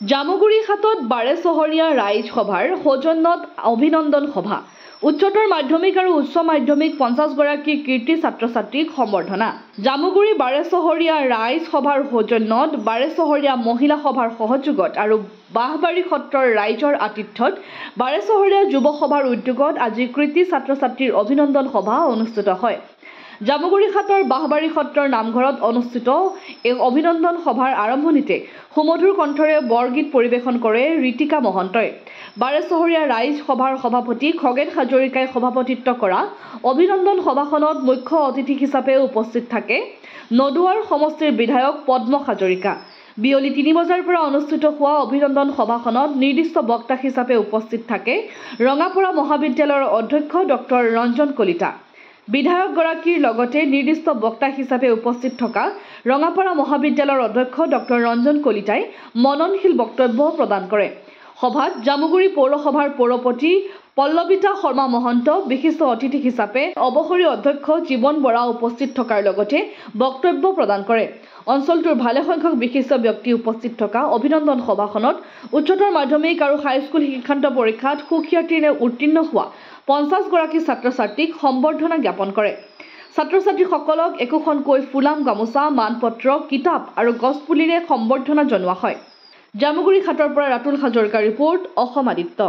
জামুগুৰি হাটত বাৰেচহৰীয়া ৰাইজ সভাৰ সৌজন্যত অভিনন্দন সভা। উচ্চতৰ মাধ্যমিক আৰু উচ্চ মাধ্যমিক 50 গৰাকী কীৰ্তি ছাত্ৰ-ছাত্ৰীক সম্বৰ্ধনা। জামুগুৰি বাৰেচহৰীয়া ৰাইজ সভাৰ সৌজন্যত বাৰেচহৰীয়া মহিলা সভাৰ সহযোগত আৰু বাহবাৰী সত্ৰৰ ৰাইজৰ আতিথ্যত বাৰেচহৰীয়া যুৱ সভাৰ উদ্যোগত আজি কীৰ্তি ছাত্ৰ-ছাত্ৰীৰ অভিনন্দন সভা অনুষ্ঠিত হয়। জামুগুৰি হাটৰ বাহবাৰী সত্ৰৰ নামঘৰত অনুষ্ঠিত এই অভিনন্দন সভাৰ আৰম্ভণিতে সুমধুৰ কণ্ঠৰে বৰগীত পৰিৱেশন কৰে ঋতিকা মহন্তই। বাৰেচহৰীয়া ৰাইজ সভাৰ সভাপতি খগেন হাজৰিকাই সভাপতিত্ব কৰা অভিনন্দন সভাখনত মুখ্য অতিথি হিচাপে উপস্থিত থাকে নদুৱাৰ সমষ্টিৰ বিধায়ক পদ্ম হাজৰিকা। বিয়লি 3 বজাৰ পৰা অনুষ্ঠিত হোৱা অভিনন্দন সভাখনত নিৰ্দিষ্ট বক্তা হিচাপে উপস্থিত থাকে ৰঙাপৰা মহাবিদ্যালয়ৰ অধ্যক্ষ ডক্টৰ ৰঞ্জন কলিতা। বিধায়কগৰাকীৰ লগতে নিৰ্দিষ্ট বক্তা হিচাপে উপস্থিত থকা ৰঙাপাৰা মহাবিদ্যালয়ৰ অধ্যক্ষ ডক্টৰ ৰঞ্জন কলিতাই মননশীল বক্তব্য প্ৰদান কৰে। সভাত জামুগুৰি পৌৰসভাৰ পৌৰপতি পল্লবিতা শৰ্মা মহন্ত বিশিষ্ট অতিথি হিচাপে অৱসৰী অধ্যক্ষ জীৱন বৰা উপস্থিত থকাৰ লগতে বক্তব্য প্ৰদান কৰে। অঞ্চলটোৰ ভালেসংখ্যক বিশিষ্ট ব্যক্তি উপস্থিত থকা অভিনন্দন সভাখনত উচ্চতৰ মাধ্যমিক আৰু হাইস্কুল শিক্ষান্ত পৰীক্ষাত সুখ্যাতিৰে উত্তীৰ্ণ হোৱা 50 গৰাকী ছাত্ৰ-ছাত্ৰীক সম্বৰ্ধনা জ্ঞাপন কৰে। ছাত্ৰ-ছাত্ৰীসকলক একোখনকৈ ফুলাম গামোচা, মানপত্ৰ, কিতাপ আৰু গছপুলিৰে সম্বৰ্ধনা জনোৱা হয়। জামুগুৰি হাটৰ পৰা ৰাতুল হাজৰিকাৰ ৰিপৰ্ট, অসম আদিত্য।